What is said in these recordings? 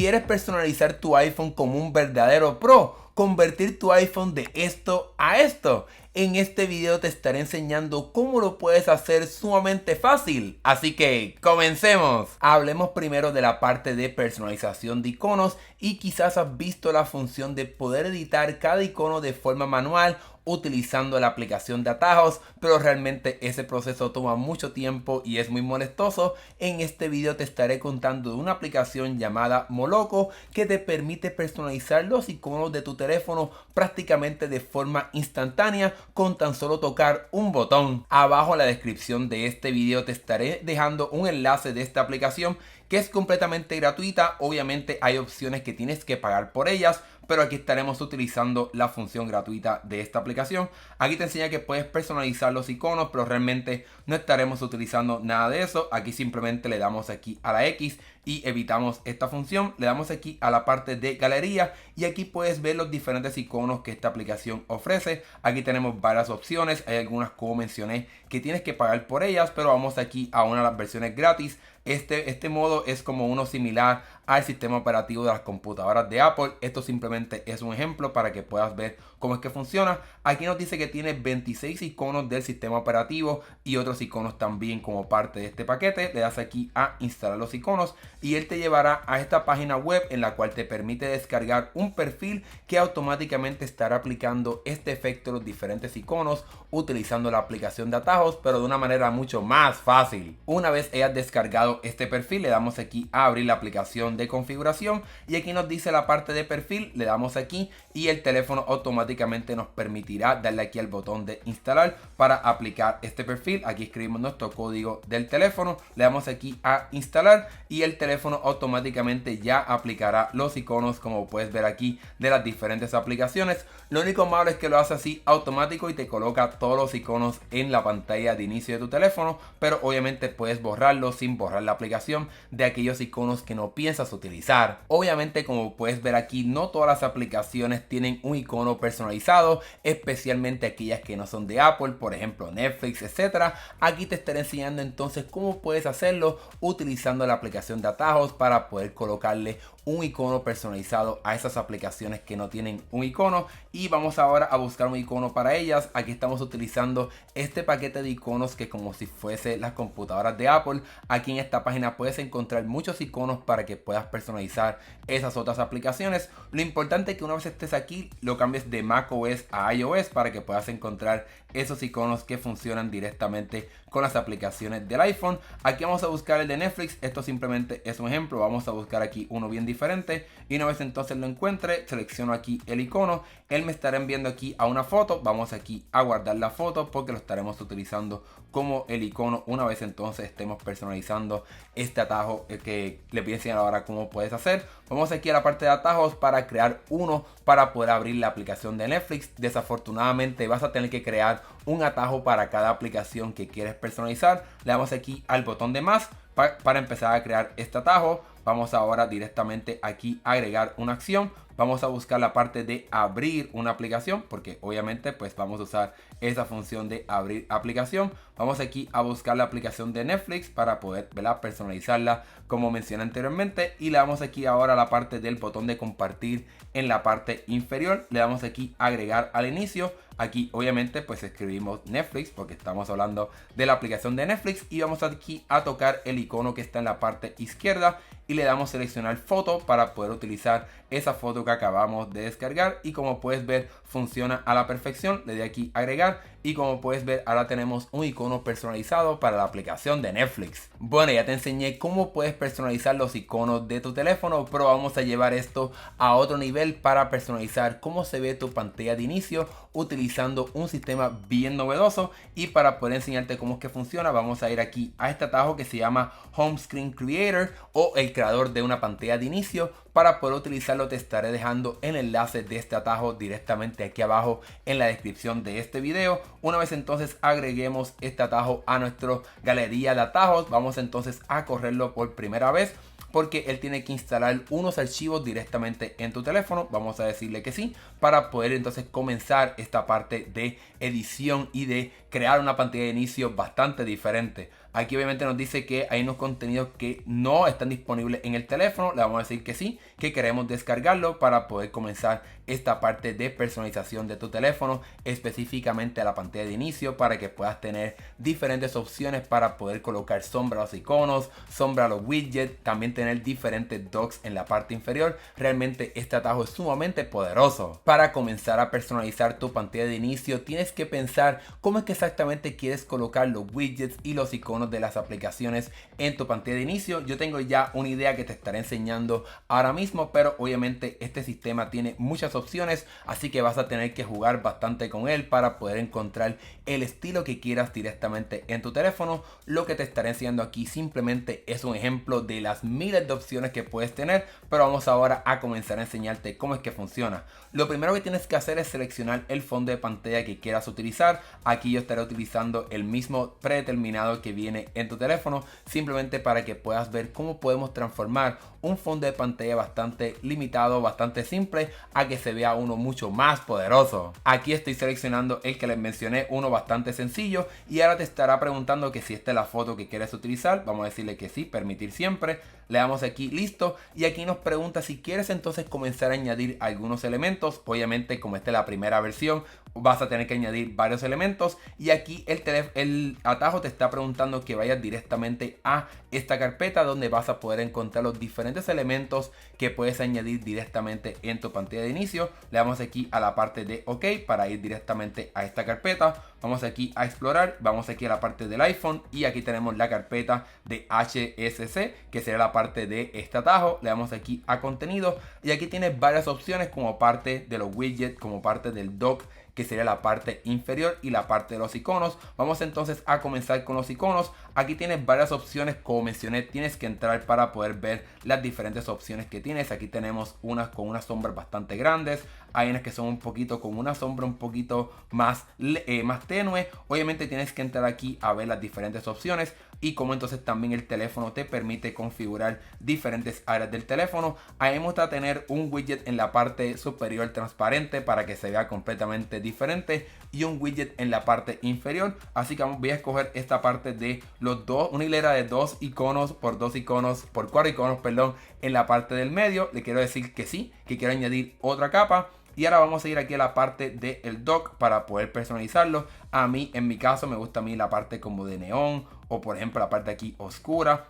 ¿Quieres personalizar tu iPhone como un verdadero pro? ¿Convertir tu iPhone de esto a esto? En este video te estaré enseñando cómo lo puedes hacer sumamente fácil. Así que comencemos. Hablemos primero de la parte de personalización de iconos y quizás has visto la función de poder editar cada icono de forma manual utilizando la aplicación de atajos, pero realmente ese proceso toma mucho tiempo y es muy molestoso. En este video te estaré contando de una aplicación llamada Moloco que te permite personalizar los iconos de tu teléfono prácticamente de forma instantánea con tan solo tocar un botón. Abajo en la descripción de este video te estaré dejando un enlace de esta aplicación que es completamente gratuita. Obviamente hay opciones que tienes que pagar por ellas, pero aquí estaremos utilizando la función gratuita de esta aplicación. Aquí te enseña que puedes personalizar los iconos, pero realmente no estaremos utilizando nada de eso. Aquí simplemente le damos aquí a la X y evitamos esta función. Le damos aquí a la parte de galería y aquí puedes ver los diferentes iconos que esta aplicación ofrece. Aquí tenemos varias opciones. Hay algunas, como mencioné, que tienes que pagar por ellas, pero vamos aquí a una de las versiones gratis. Este modo es como uno similar al sistema operativo de las computadoras de Apple. Esto simplemente es un ejemplo para que puedas ver cómo es que funciona. Aquí nos dice que tiene 26 iconos del sistema operativo y otros iconos también como parte de este paquete. Le das aquí a instalar los iconos y él te llevará a esta página web en la cual te permite descargar un perfil que automáticamente estará aplicando este efecto a los diferentes iconos utilizando la aplicación de atajos, pero de una manera mucho más fácil. Una vez hayas descargado este perfil, le damos aquí a abrir la aplicación de configuración y aquí nos dice la parte de perfil. Le damos aquí y el teléfono automáticamente nos permitirá darle aquí al botón de instalar para aplicar este perfil. Aquí escribimos nuestro código del teléfono, le damos aquí a instalar y el teléfono automáticamente ya aplicará los iconos, como puedes ver aquí, de las diferentes aplicaciones. Lo único malo es que lo hace así automático y te coloca todos los iconos en la pantalla de inicio de tu teléfono, pero obviamente puedes borrarlos sin borrar la aplicación de aquellos iconos que no piensas utilizar. Obviamente, como puedes ver aquí, no todas las aplicaciones tienen un icono personalizado, especialmente aquellas que no son de Apple, por ejemplo Netflix, etcétera. Aquí te estaré enseñando entonces cómo puedes hacerlo utilizando la aplicación de atajos para poder colocarle un icono personalizado a esas aplicaciones que no tienen un icono. Y vamos ahora a buscar un icono para ellas. Aquí estamos utilizando este paquete de iconos que, como si fuese las computadoras de Apple, aquí en esta página puedes encontrar muchos iconos para que puedas personalizar esas otras aplicaciones. Lo importante es que una vez estés aquí lo cambies de macOS a iOS para que puedas encontrar esos iconos que funcionan directamente con las aplicaciones del iPhone. Aquí vamos a buscar el de Netflix. Esto simplemente es un ejemplo. Vamos a buscar aquí uno bien diferente y una vez entonces lo encuentre, selecciono aquí el icono. Él me estará enviando aquí a una foto. Vamos aquí a guardar la foto porque lo estaremos utilizando como el icono una vez entonces estemos personalizando este atajo que le voy a enseñar ahora cómo puedes hacer. Vamos aquí a la parte de atajos para crear uno para poder abrir la aplicación de Netflix. Desafortunadamente vas a tener que crear un atajo para cada aplicación que quieres personalizar. Le damos aquí al botón de más para empezar a crear este atajo. Vamos ahora directamente aquí a agregar una acción. Vamos a buscar la parte de abrir una aplicación porque obviamente pues vamos a usar esa función de abrir aplicación. Vamos aquí a buscar la aplicación de Netflix para poder, ¿verdad?, personalizarla como mencioné anteriormente. Y le damos aquí ahora a la parte del botón de compartir en la parte inferior. Le damos aquí a agregar al inicio. Aquí obviamente pues escribimos Netflix porque estamos hablando de la aplicación de Netflix y vamos aquí a tocar el icono que está en la parte izquierda y le damos seleccionar foto para poder utilizar esa foto que acabamos de descargar. Y como puedes ver funciona a la perfección. Le doy aquí a agregar y como puedes ver ahora tenemos un icono personalizado para la aplicación de Netflix. Bueno, ya te enseñé cómo puedes personalizar los iconos de tu teléfono, pero vamos a llevar esto a otro nivel para personalizar cómo se ve tu pantalla de inicio utilizando un sistema bien novedoso. Y para poder enseñarte cómo es que funciona, vamos a ir aquí a este atajo que se llama Home Screen Creator o el creador de una pantalla de inicio. Para poder utilizarlo te estaré dejando el enlace de este atajo directamente aquí abajo en la descripción de este video. Una vez entonces agreguemos este atajo a nuestra galería de atajos, vamos entonces a correrlo por primera vez porque él tiene que instalar unos archivos directamente en tu teléfono. Vamos a decirle que sí para poder entonces comenzar esta parte de edición y de crear una pantalla de inicio bastante diferente. Aquí obviamente nos dice que hay unos contenidos que no están disponibles en el teléfono. Le vamos a decir que sí, que queremos descargarlo para poder comenzar esta parte de personalización de tu teléfono, específicamente a la pantalla de inicio, para que puedas tener diferentes opciones para poder colocar sombra a los iconos, sombra a los widgets, también tener diferentes docks en la parte inferior. Realmente este atajo es sumamente poderoso. Para comenzar a personalizar tu pantalla de inicio, tienes que pensar cómo es que exactamente quieres colocar los widgets y los iconos de las aplicaciones en tu pantalla de inicio. Yo tengo ya una idea que te estaré enseñando ahora mismo, pero obviamente este sistema tiene muchas opciones, así que vas a tener que jugar bastante con él para poder encontrar el estilo que quieras directamente en tu teléfono. Lo que te estaré enseñando aquí simplemente es un ejemplo de las miles de opciones que puedes tener, pero vamos ahora a comenzar a enseñarte cómo es que funciona. Lo primero que tienes que hacer es seleccionar el fondo de pantalla que quieras utilizar. Aquí yo estaré utilizando el mismo predeterminado que viene en tu teléfono, simplemente para que puedas ver cómo podemos transformar un fondo de pantalla bastante limitado, bastante simple, a que se vea uno mucho más poderoso. Aquí estoy seleccionando el que les mencioné, uno bastante sencillo, y ahora te estará preguntando que si esta es la foto que quieres utilizar. Vamos a decirle que sí, permitir siempre. Le damos aquí listo, y aquí nos pregunta si quieres entonces comenzar a añadir algunos elementos. Obviamente, como esta es la primera versión, vas a tener que añadir varios elementos, y aquí el atajo te está preguntando que vayas directamente a esta carpeta donde vas a poder encontrar los diferentes elementos que puedes añadir directamente en tu pantalla de inicio. Le damos aquí a la parte de OK para ir directamente a esta carpeta. Vamos aquí a explorar, vamos aquí a la parte del iPhone, y aquí tenemos la carpeta de HSC, que será la parte de este atajo. Le damos aquí a contenido, y aquí tienes varias opciones como parte de los widgets, como parte del dock, que sería la parte inferior, y la parte de los iconos. Vamos entonces a comenzar con los iconos. Aquí tienes varias opciones, como mencioné, tienes que entrar para poder ver las diferentes opciones que tienes. Aquí tenemos unas con unas sombras bastante grandes, hay unas que son un poquito con una sombra un poquito más tenue. Obviamente tienes que entrar aquí a ver las diferentes opciones, y como entonces también el teléfono te permite configurar diferentes áreas del teléfono. Ahí vamos a tener un widget en la parte superior transparente para que se vea completamente diferente, y un widget en la parte inferior. Así que voy a escoger esta parte de los dos, una hilera de dos iconos por cuatro iconos, perdón, en la parte del medio. Le quiero decir que sí, que quiero añadir otra capa. Y ahora vamos a ir aquí a la parte del dock para poder personalizarlo. A mí, en mi caso, me gusta a mí la parte como de neón, o por ejemplo la parte aquí oscura.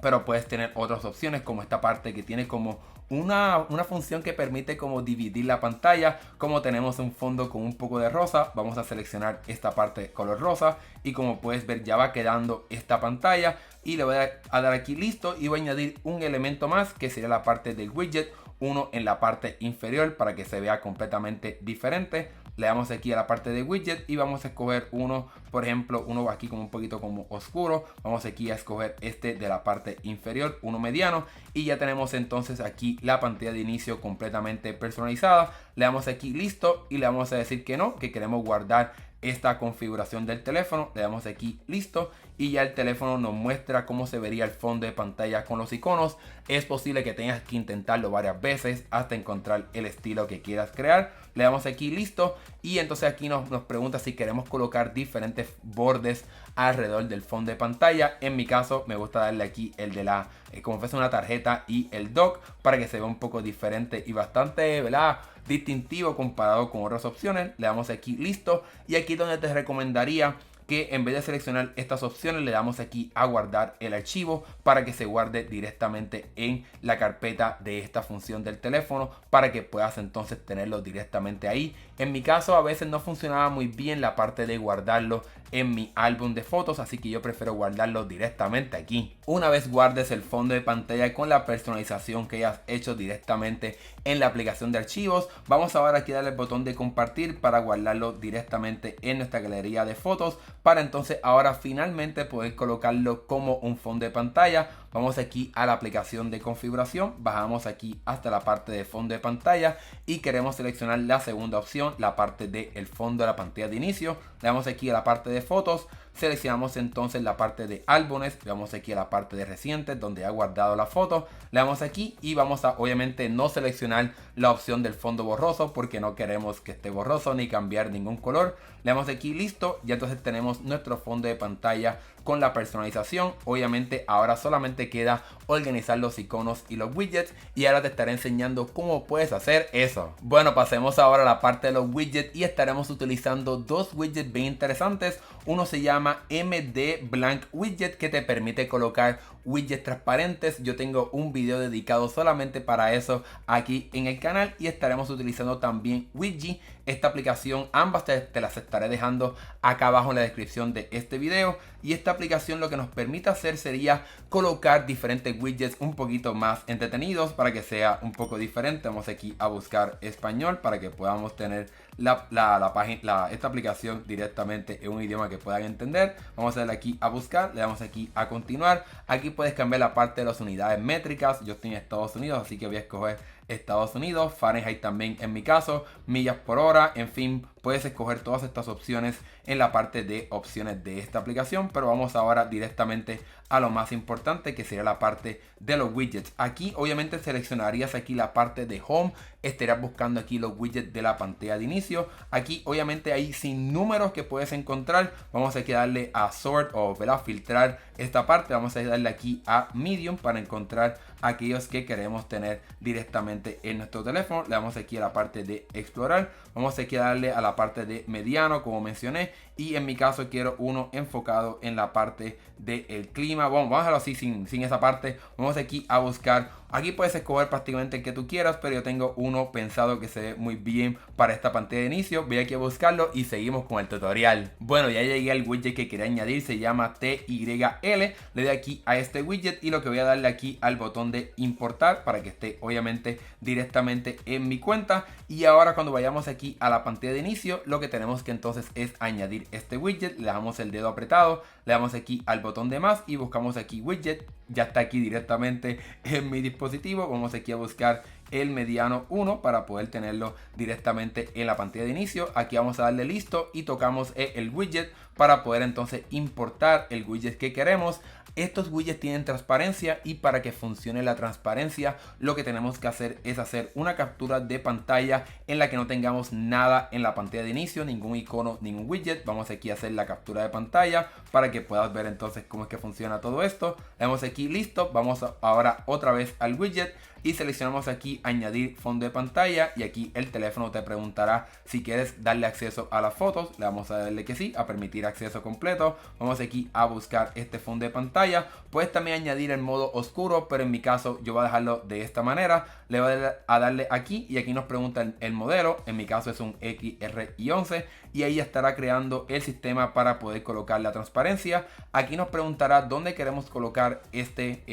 Pero puedes tener otras opciones, como esta parte que tiene como una función que permite como dividir la pantalla. Como tenemos un fondo con un poco de rosa, vamos a seleccionar esta parte color rosa, y como puedes ver ya va quedando esta pantalla. Y le voy a dar aquí listo, y voy a añadir un elemento más, que sería la parte del widget, uno en la parte inferior para que se vea completamente diferente. Le damos aquí a la parte de widget, y vamos a escoger uno, por ejemplo, uno aquí como un poquito como oscuro. Vamos aquí a escoger este de la parte inferior, uno mediano, y ya tenemos entonces aquí la pantalla de inicio completamente personalizada. Le damos aquí listo, y le vamos a decir que no, que queremos guardar esta configuración del teléfono. Le damos aquí listo, y ya el teléfono nos muestra cómo se vería el fondo de pantalla con los iconos. Es posible que tengas que intentarlo varias veces hasta encontrar el estilo que quieras crear. Le damos aquí listo, y entonces aquí nos pregunta si queremos colocar diferentes bordes alrededor del fondo de pantalla. En mi caso me gusta darle aquí el de la como fuese una tarjeta, y el dock, para que se vea un poco diferente y bastante, ¿verdad?, distintivo comparado con otras opciones. Le damos aquí listo, y aquí donde te recomendaría que en vez de seleccionar estas opciones, le damos aquí a guardar el archivo para que se guarde directamente en la carpeta de esta función del teléfono, para que puedas entonces tenerlo directamente ahí. En mi caso a veces no funcionaba muy bien la parte de guardarlo en mi álbum de fotos, así que yo prefiero guardarlo directamente aquí. Una vez guardes el fondo de pantalla con la personalización que hayas hecho directamente en la aplicación de archivos, vamos ahora aquí a darle el botón de compartir para guardarlo directamente en nuestra galería de fotos, para entonces ahora finalmente poder colocarlo como un fondo de pantalla. Vamos aquí a la aplicación de configuración, bajamos aquí hasta la parte de fondo de pantalla, y queremos seleccionar la segunda opción, la parte del fondo de la pantalla de inicio. Le damos aquí a la parte de fotos, seleccionamos entonces la parte de álbumes, le damos aquí a la parte de recientes donde ha guardado la foto, le damos aquí y vamos a obviamente no seleccionar la opción del fondo borroso porque no queremos que esté borroso ni cambiar ningún color. Le damos aquí listo, y entonces tenemos nuestro fondo de pantalla con la personalización. Obviamente ahora solamente queda organizar los iconos y los widgets, y ahora te estaré enseñando cómo puedes hacer eso. Bueno, pasemos ahora a la parte de los widgets y estaremos utilizando dos widgets bien interesantes. Uno se llama MD Blank Widget, que te permite colocar widgets transparentes. Yo tengo un video dedicado solamente para eso aquí en el canal, y estaremos utilizando también Widgy. Esta aplicación, ambas te las estaré dejando acá abajo en la descripción de este video, y esta aplicación lo que nos permite hacer sería colocar diferentes widgets un poquito más entretenidos para que sea un poco diferente. Vamos aquí a buscar español para que podamos tener esta aplicación directamente en un idioma que puedan entender. Vamos a darle aquí a buscar, le damos aquí a continuar. Aquí puedes cambiar la parte de las unidades métricas. Yo estoy en Estados Unidos, así que voy a escoger Estados Unidos, Fahrenheit también en mi caso, millas por hora, en fin, puedes escoger todas estas opciones en la parte de opciones de esta aplicación. Pero vamos ahora directamente a lo más importante, que sería la parte de los widgets. Aquí obviamente seleccionarías aquí la parte de home, estarías buscando aquí los widgets de la pantalla de inicio. Aquí obviamente hay sin números que puedes encontrar. Vamos aquí a darle a sort o a filtrar esta parte. Vamos a darle aquí a medium para encontrar aquellos que queremos tener directamente en nuestro teléfono. Le damos aquí a la parte de explorar. Vamos aquí a darle a la parte de mediano, como mencioné, y en mi caso quiero uno enfocado en la parte del clima. Bueno, vamos a dejarlo así sin esa parte. Vamos aquí a buscar. Aquí puedes escoger prácticamente el que tú quieras, pero yo tengo uno pensado que se ve muy bien para esta pantalla de inicio. Voy aquí a buscarlo y seguimos con el tutorial. Bueno, ya llegué al widget que quería añadir, se llama TYL. Le doy aquí a este widget y lo que voy a darle aquí al botón de importar para que esté obviamente directamente en mi cuenta. Y ahora cuando vayamos aquí a la pantalla de inicio, lo que tenemos que entonces es añadir este widget. Le damos el dedo apretado, le damos aquí al botón de más y buscamos aquí widget. Ya está aquí directamente en mi dispositivo. Vamos aquí a buscar el mediano 1 para poder tenerlo directamente en la pantalla de inicio. Aquí vamos a darle listo y tocamos el widget para poder entonces importar el widget que queremos. Estos widgets tienen transparencia, y para que funcione la transparencia lo que tenemos que hacer es hacer una captura de pantalla en la que no tengamos nada en la pantalla de inicio, ningún icono, ningún widget. Vamos aquí a hacer la captura de pantalla para que puedas ver entonces cómo es que funciona todo esto. Le damos aquí listo, vamos ahora otra vez al widget y seleccionamos aquí añadir fondo de pantalla, y aquí el teléfono te preguntará si quieres darle acceso a las fotos. Le vamos a darle que sí, a permitir acceso completo. Vamos aquí a buscar este fondo de pantalla. Puedes también añadir el modo oscuro, pero en mi caso yo voy a dejarlo de esta manera. Le voy a darle aquí y aquí nos pregunta el modelo. En mi caso es un XRI11, y ahí estará creando el sistema para poder colocar la transparencia. Aquí nos preguntará dónde queremos colocar este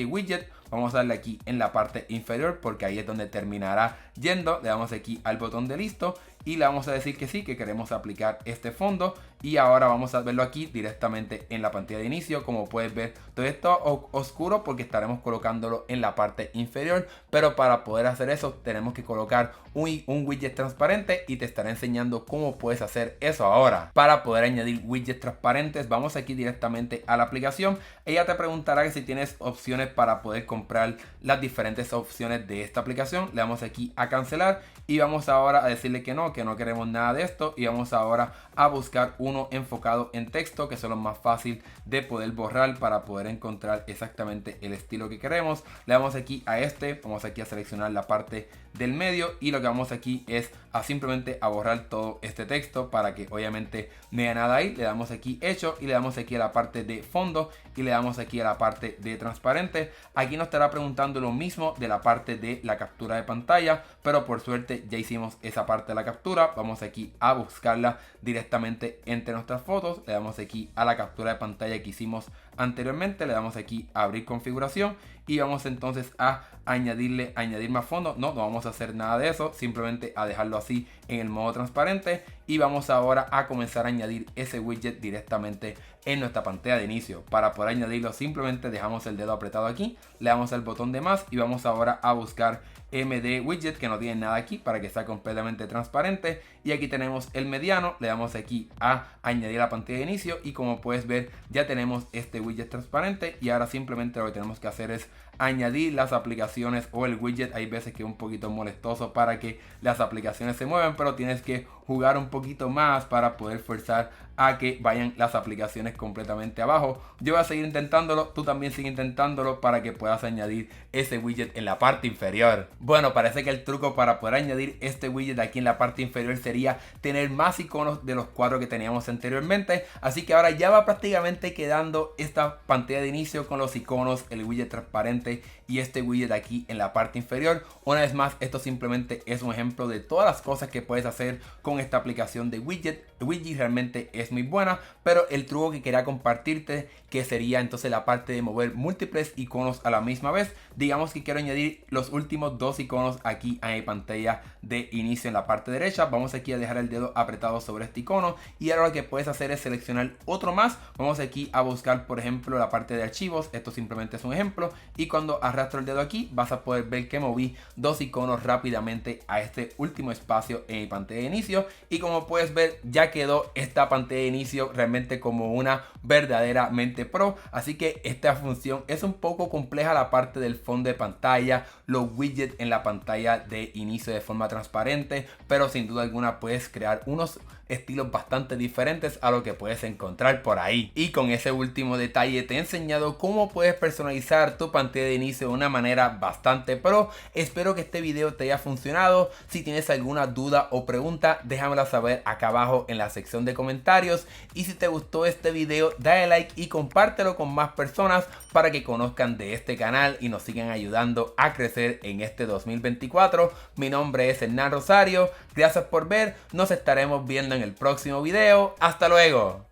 widget. Vamos a darle aquí en la parte inferior porque ahí es donde terminará yendo. Le damos aquí al botón de listo y le vamos a decir que sí, que queremos aplicar este fondo. Y ahora vamos a verlo aquí directamente en la pantalla de inicio. Como puedes ver, todo esto oscuro porque estaremos colocándolo en la parte inferior, pero para poder hacer eso tenemos que colocar un widget transparente, y te estaré enseñando cómo puedes hacer eso ahora. Para poder añadir widgets transparentes, vamos aquí directamente a la aplicación. Ella te preguntará que si tienes opciones para poder comprar las diferentes opciones de esta aplicación. Le damos aquí a cancelar y vamos ahora a decirle que no queremos nada de esto, y vamos ahora a buscar uno enfocado en texto, que son los más fácil de poder borrar para poder encontrar exactamente el estilo que queremos. Le damos aquí a este, vamos aquí a seleccionar la parte del medio, y lo que vamos aquí es a simplemente a borrar todo este texto para que obviamente no haya nada ahí. Le damos aquí hecho y le damos aquí a la parte de fondo y le damos aquí a la parte de transparente. Aquí nos estará preguntando lo mismo de la parte de la captura de pantalla, pero por suerte ya hicimos esa parte de la captura. Vamos aquí a buscarla directamente entre nuestras fotos. Le damos aquí a la captura de pantalla que hicimos anteriormente, le damos aquí a abrir configuración y vamos entonces a añadir más fondos. No vamos a hacer nada de eso, simplemente a dejarlo así en el modo transparente y vamos ahora a comenzar a añadir ese widget directamente en nuestra pantalla de inicio. Para poder añadirlo simplemente dejamos el dedo apretado aquí, le damos al botón de más y vamos ahora a buscar MD Widget, que no tiene nada aquí, para que sea completamente transparente, y aquí tenemos el mediano, le damos aquí a añadir la pantalla de inicio y como puedes ver ya tenemos este widget transparente y ahora simplemente lo que tenemos que hacer es añadir las aplicaciones o el widget. Hay veces que es un poquito molestoso para que las aplicaciones se muevan, pero tienes que jugar un poquito más para poder forzar a que vayan las aplicaciones completamente abajo. Yo voy a seguir intentándolo, tú también sigue intentándolo para que puedas añadir ese widget en la parte inferior. Bueno, parece que el truco para poder añadir este widget aquí en la parte inferior sería tener más iconos de los 4 que teníamos anteriormente, así que ahora ya va prácticamente quedando esta pantalla de inicio con los iconos, el widget transparente y este widget aquí en la parte inferior. Una vez más, esto simplemente es un ejemplo de todas las cosas que puedes hacer con esta aplicación de widget. Widget realmente es muy buena, pero el truco que quería compartirte, que sería entonces la parte de mover múltiples iconos a la misma vez. Digamos que quiero añadir los últimos 2 iconos aquí a mi pantalla de inicio en la parte derecha. Vamos aquí a dejar el dedo apretado sobre este icono y ahora lo que puedes hacer es seleccionar otro más. Vamos aquí a buscar por ejemplo la parte de archivos. Esto simplemente es un ejemplo y cuando arrastro el dedo aquí vas a poder ver que moví 2 iconos rápidamente a este último espacio en mi pantalla de inicio y como puedes ver ya quedó esta pantalla de inicio realmente como una verdaderamente pro. Así que esta función es un poco compleja, la parte del fondo de pantalla, los widgets en la pantalla de inicio de forma transparente, pero sin duda alguna puedes crear unos estilos bastante diferentes a lo que puedes encontrar por ahí. Y con ese último detalle te he enseñado cómo puedes personalizar tu pantalla de inicio de una manera bastante pro. Espero que este video te haya funcionado. Si tienes alguna duda o pregunta, déjamela saber acá abajo en la sección de comentarios. Y si te gustó este video, dale like y compártelo con más personas para que conozcan de este canal y nos sigan ayudando a crecer en este 2024. Mi nombre es Hernán Rosario. Gracias por ver. Nos estaremos viendo en el próximo video. Hasta luego.